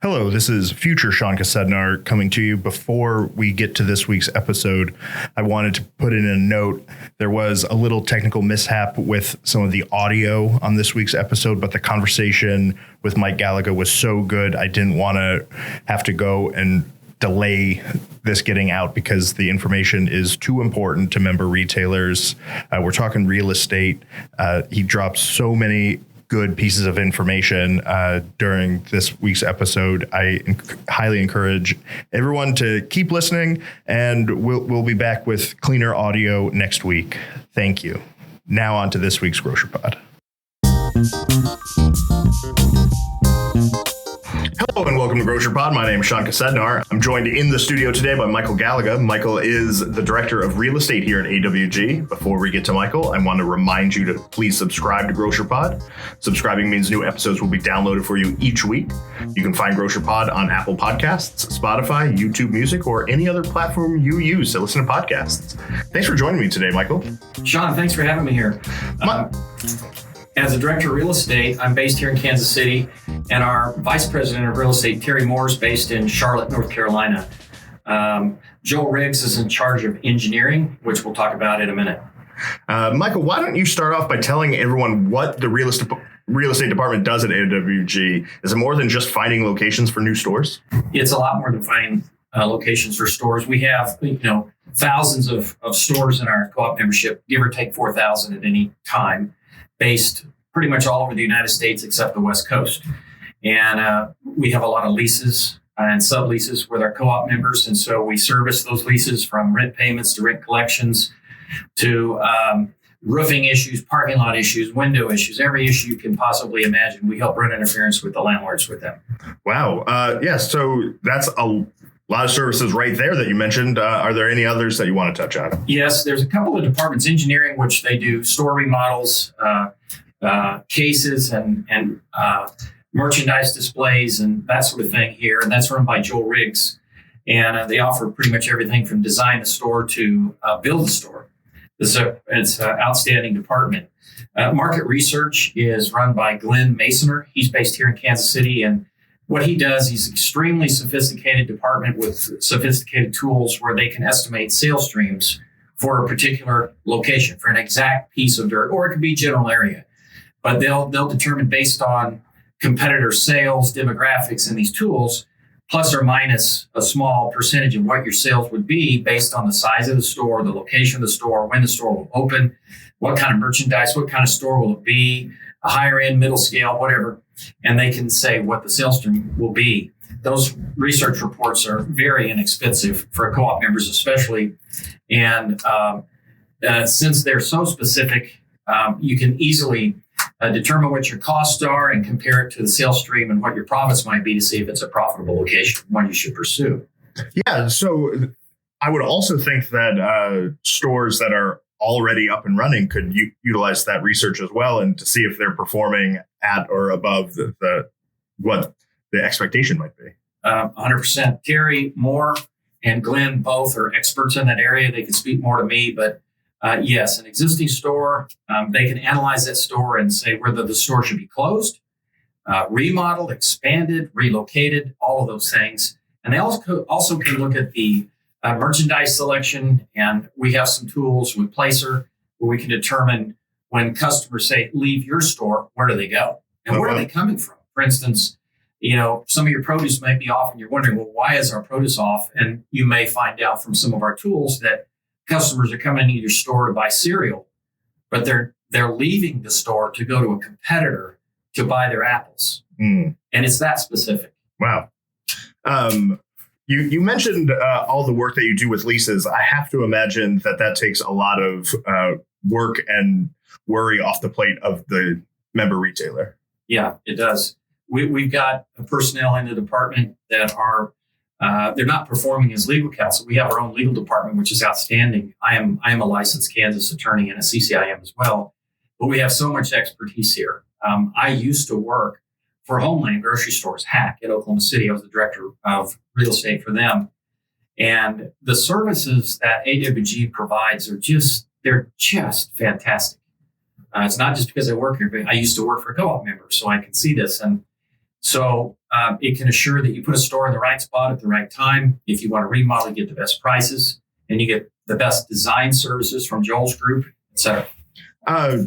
Hello, this is future Sean Kosednar coming to you. Before we get to this week's episode, I wanted to put in a note. There was a little technical mishap with some of the audio on this week's episode, but the conversation with Mike Galiga was so good, I didn't want to have to go and delay this getting out because the information is too important to member retailers. We're talking real estate. He dropped so many good pieces of information during this week's episode. I highly encourage everyone to keep listening, and we'll be back with cleaner audio next week. Thank you. Now on to this week's Grocer Pod. Hello and welcome to Grocer Pod. My name is Sean Kosednar. I'm joined in the studio today by Michael Galiga. Michael is the Director of Real Estate here at AWG. Before we get to Michael, I want to remind you to please subscribe to Grocer Pod. Subscribing means new episodes will be downloaded for you each week. You can find Grocer Pod on Apple Podcasts, Spotify, YouTube Music, or any other platform you use to listen to podcasts. Thanks for joining me today, Michael. Sean, thanks for having me here. As a director of real estate, I'm based here in Kansas City, and our vice president of real estate, Terry Moore, is based in Charlotte, North Carolina. Joel Riggs is in charge of engineering, which we'll talk about in a minute. Michael, why don't you start off by telling everyone what the real estate department does at AWG? Is it more than just finding locations for new stores? It's a lot more than finding locations for stores. We have, thousands of stores in our co-op membership, give or take 4,000 at any time, based pretty much all over the United States except the West Coast. And we have a lot of leases and subleases with our co-op members. And so we service those leases from rent payments to rent collections to roofing issues, parking lot issues, window issues, every issue you can possibly imagine. We help run interference with the landlords with them. Wow. So that's a lot of services right there that you mentioned. Are there any others that you want to touch on? Yes, there's a couple of departments. Engineering, which they do store remodels, cases, and merchandise displays, and that sort of thing here. And that's run by Joel Riggs. And they offer pretty much everything from design a store to build a store. It's an outstanding department. Market research is run by Glenn Masoner. He's based here in Kansas City, and what he does, he's extremely sophisticated department with sophisticated tools where they can estimate sales streams for a particular location, for an exact piece of dirt, or it could be general area. But they'll determine based on competitor sales, demographics, and these tools, plus or minus a small percentage of what your sales would be based on the size of the store, the location of the store, when the store will open, what kind of merchandise, what kind of store will it be, a higher end, middle scale, whatever. And they can say what the sales stream will be. Those research reports are very inexpensive for co-op members, especially. And since they're so specific, you can easily determine what your costs are and compare it to the sales stream and what your profits might be to see if it's a profitable location, one you should pursue. Yeah. So I would also think that stores that are already up and running could utilize that research as well, and to see if they're performing at or above what the expectation might be. 100%. Terry Moore and Glenn both are experts in that area. They can speak more to me, but yes, an existing store, they can analyze that store and say whether the store should be closed, remodeled, expanded, relocated, all of those things. And they also can look at the merchandise selection, and we have some tools with Placer where we can determine when customers say, leave your store, where do they go? And where are they coming from? For instance, some of your produce might be off and you're wondering, well, why is our produce off? And you may find out from some of our tools that customers are coming into your store to buy cereal, but they're leaving the store to go to a competitor to buy their apples. And it's that specific. Wow. You mentioned all the work that you do with leases. I have to imagine that takes a lot of work and worry off the plate of the member retailer. Yeah, it does. We've got personnel in the department that are they're not performing as legal counsel. We have our own legal department, which is outstanding. I am a licensed Kansas attorney and a CCIM as well, but we have so much expertise here. I used to work for Homeland Grocery Stores, Hack, in Oklahoma City. I was the director of real estate for them. And the services that AWG provides they're just fantastic. It's not just because I work here, but I used to work for a co-op member, so I can see this. And So it can assure that you put a store in the right spot at the right time. If you want to remodel, you get the best prices and you get the best design services from Joel's group, et cetera.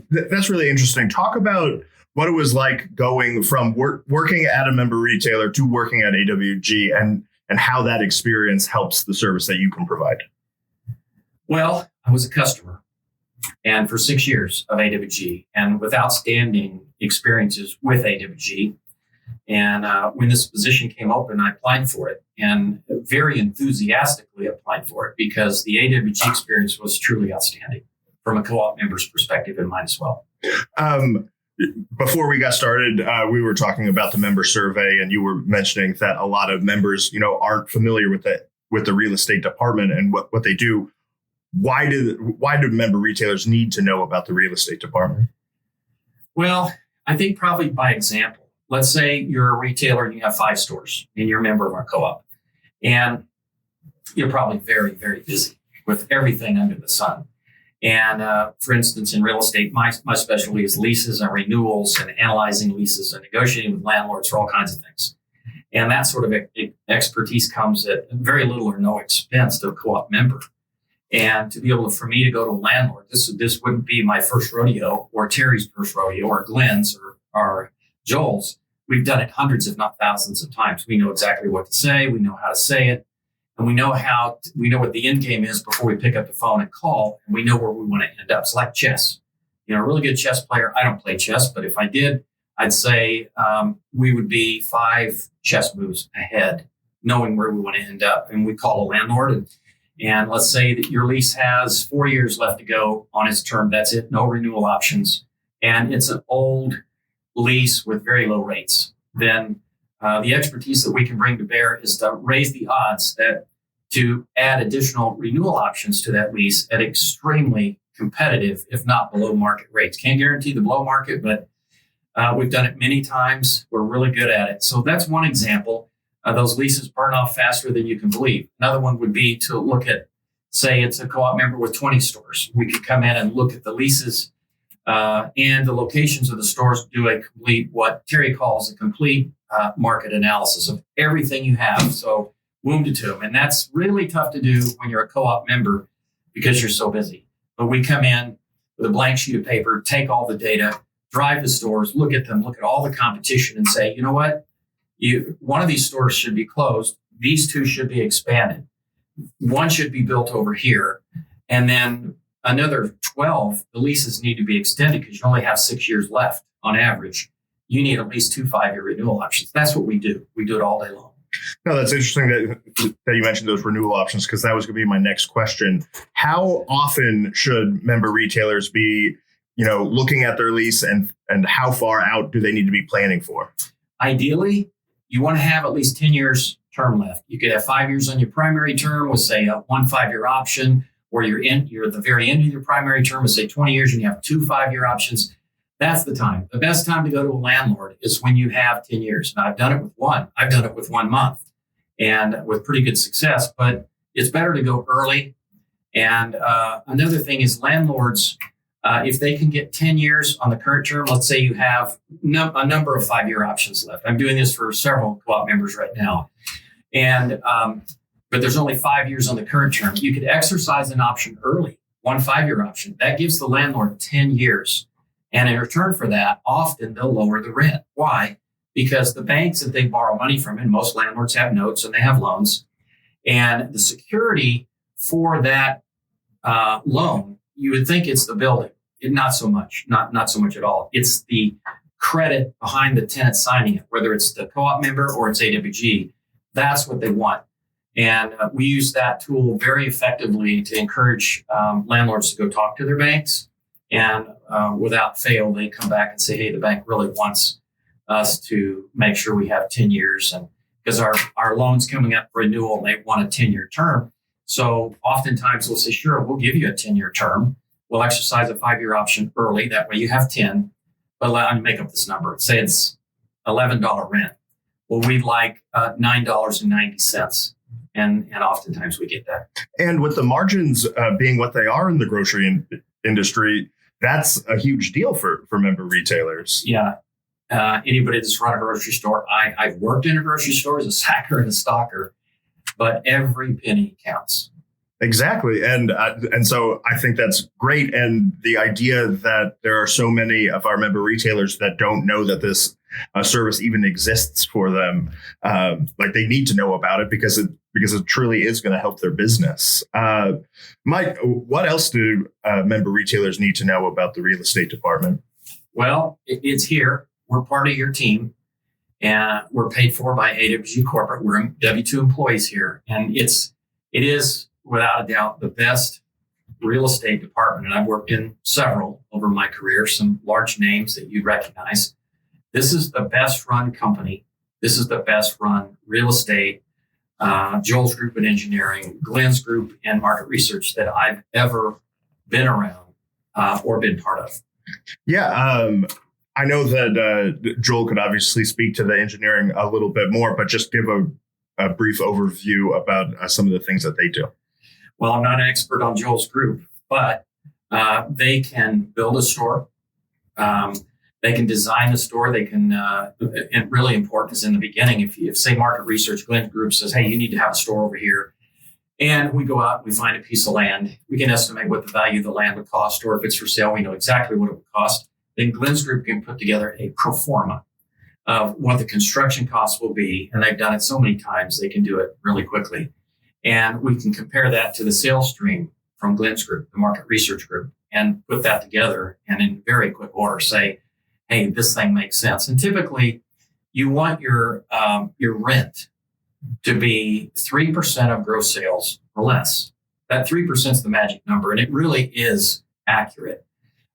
That's really interesting. Talk about what it was like going from working at a member retailer to working at AWG and how that experience helps the service that you can provide. Well, I was a customer and for 6 years of AWG and with outstanding experiences with AWG. And when this position came open, I applied for it and very enthusiastically applied for it because the AWG experience was truly outstanding from a co-op member's perspective and mine as well. Before we got started, we were talking about the member survey, and you were mentioning that a lot of members, aren't familiar with the real estate department and what they do. Why do member retailers need to know about the real estate department? Well, I think probably by example. Let's say you're a retailer and you have 5 stores and you're a member of our co-op, and you're probably very, very busy with everything under the sun. And for instance, in real estate, my specialty is leases and renewals and analyzing leases and negotiating with landlords for all kinds of things. And that sort of expertise comes at very little or no expense to a co-op member. And to be able for me to go to a landlord, this wouldn't be my first rodeo or Terry's first rodeo or Glenn's or Joel's. We've done it hundreds, if not thousands of times. We know exactly what to say. We know how to say it. And we know what the end game is before we pick up the phone and call. And we know where we want to end up. It's like chess. A really good chess player. I don't play chess, but if I did, I'd say we would be 5 chess moves ahead, knowing where we want to end up. And we call a landlord and let's say that your lease has 4 years left to go on its term. That's it. No renewal options. And it's an old lease with very low rates. Then the expertise that we can bring to bear is to raise the odds that to add additional renewal options to that lease at extremely competitive, if not below market rates. Can't guarantee the below market, but we've done it many times. We're really good at it. So that's one example. Those leases burn off faster than you can believe. Another one would be to look at, say it's a co-op member with 20 stores. We could come in and look at the leases and the locations of the stores, do a complete, what Terry calls a complete market analysis of everything you have. So womb to tomb. And that's really tough to do when you're a co-op member because you're so busy. But we come in with a blank sheet of paper, take all the data, drive the stores, look at them, look at all the competition and say, you know what? One of these stores should be closed. These 2 should be expanded. One should be built over here. And then another 12, the leases need to be extended because you only have 6 years left on average. You need at least 2 5-year renewal options. That's what we do. We do it all day long. No, that's interesting that you mentioned those renewal options because that was going to be my next question. How often should member retailers be, looking at their lease and how far out do they need to be planning for? Ideally, you want to have at least 10 years term left. You could have 5 years on your primary term with, say, a 1 5-year option, or you're at the very end of your primary term with, say, 20 years and you have 2 5-year options. That's the time. The best time to go to a landlord is when you have 10 years. Now, I've done it with one. I've done it with 1 month and with pretty good success, but it's better to go early. And another thing is landlords, if they can get 10 years on the current term, let's say you have a number of 5-year options left. I'm doing this for several co-op members right now. And but there's only 5 years on the current term. You could exercise an option early, 1 5-year option. That gives the landlord 10 years. And in return for that, often they'll lower the rent. Why? Because the banks that they borrow money from, and most landlords have notes and they have loans, and the security for that loan, you would think it's the building. Not so much, not so much at all. It's the credit behind the tenant signing it, whether it's the co-op member or it's AWG. That's what they want. And we use that tool very effectively to encourage landlords to go talk to their banks. And without fail, they come back and say, hey, the bank really wants us to make sure we have 10 years. And because our loan's coming up for renewal and they want a 10-year term. So oftentimes we'll say, sure, we'll give you a 10-year term. We'll exercise a 5-year option early. That way you have 10. But let me make up this number. Say it's $11 rent. Well, we'd like $9.90. And oftentimes we get that. And with the margins being what they are in the grocery industry, that's a huge deal for member retailers. Yeah. anybody that's run a grocery store. I've worked in a grocery store as a sacker and a stocker, but every penny counts. Exactly. And so I think that's great. And the idea that there are so many of our member retailers that don't know that this service even exists for them, like they need to know about it because it truly is going to help their business. Mike, what else do member retailers need to know about the real estate department? Well, it's here. We're part of your team, and we're paid for by AWG Corporate. We're W-2 employees here, and it is without a doubt the best real estate department. And I've worked in several over my career, some large names that you'd recognize. This is the best run company. This is the best run real estate, Joel's Group in engineering, Glenn's Group and market research that I've ever been around or been part of. Yeah. I know that Joel could obviously speak to the engineering a little bit more, but just give a brief overview about some of the things that they do. Well, I'm not an expert on Joel's Group, but they can build a store. They can design a store. They can, and really important is in the beginning, if say market research, Glenn's Group says, hey, you need to have a store over here. And we go out, we find a piece of land. We can estimate what the value of the land would cost, or if it's for sale, we know exactly what it would cost. Then Glenn's Group can put together a pro forma of what the construction costs will be. And they've done it so many times, they can do it really quickly. And we can compare that to the sales stream from Glenn's Group, the market research group, and put that together and in very quick order say, hey, this thing makes sense. And typically you want your rent to be 3% of gross sales or less. That 3% is the magic number, and it really is accurate.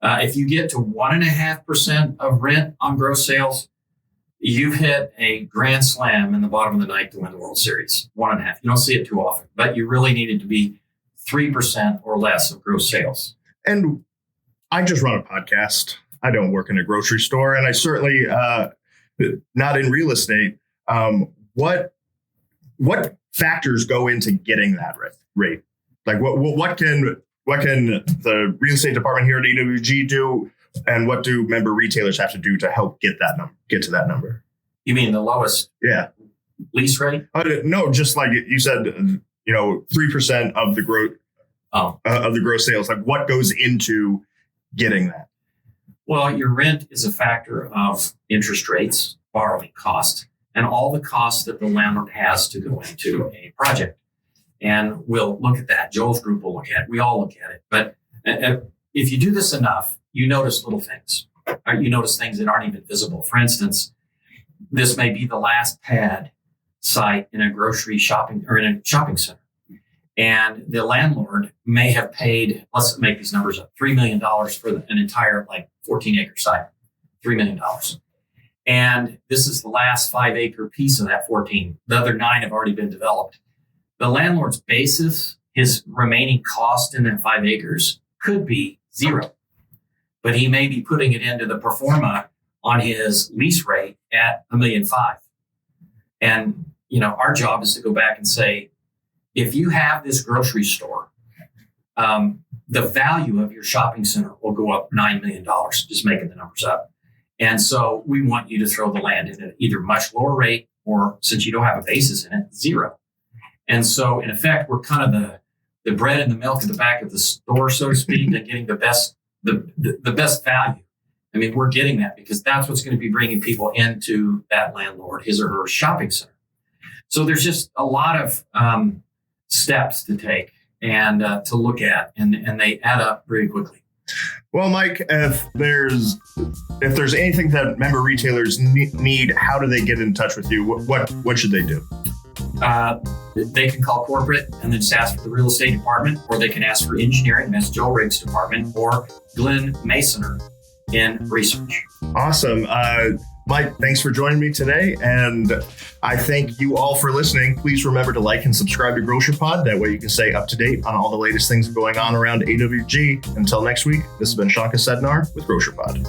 If you get to 1.5% of rent on gross sales, you've hit a grand slam in the bottom of the ninth to win the World Series. 1.5. You don't see it too often, but you really need it to be 3% or less of gross sales. And I just run a podcast. I don't work in a grocery store, and I certainly not in real estate. What factors go into getting that rate? Like what can the real estate department here at AWG do, and what do member retailers have to do to help get to that number? You mean the lowest? Yeah. Lease rate? No, just like you said, 3% of the gross of the gross sales. Like what goes into getting that? Well, your rent is a factor of interest rates, borrowing costs, and all the costs that the landlord has to go into a project. And we'll look at that. Joel's Group will look at it. We all look at it. But if you do this enough, you notice little things. You notice things that aren't even visible. For instance, this may be the last pad site in a grocery shopping or in a shopping center. And the landlord may have paid, let's make these numbers up, $3 million for an entire 14-acre site, $3 million. And this is the last 5-acre piece of that 14. The other 9 have already been developed. The landlord's basis, his remaining cost in that 5 acres could be 0, but he may be putting it into the pro forma on his lease rate at $1.5 million. And, our job is to go back and say, if you have this grocery store, the value of your shopping center will go up $9 million, just making the numbers up. And so we want you to throw the land in at either much lower rate or, since you don't have a basis in it, 0. And so, in effect, we're kind of the bread and the milk at the back of the store, so to speak, and getting the best value. I mean, we're getting that because that's what's going to be bringing people into that landlord, his or her shopping center. So there's just a lot of steps to take and to look at, and they add up very quickly. Well, Mike, if there's anything that member retailers need, how do they get in touch with you? What should they do? They can call corporate and then just ask for the real estate department, or they can ask for engineering, that's Joe Riggs' department, or Glenn Masoner in research. Awesome. Mike, thanks for joining me today. And I thank you all for listening. Please remember to like and subscribe to Grocer Pod. That way you can stay up to date on all the latest things going on around AWG. Until next week, this has been Sean Kosednar with Grocer Pod.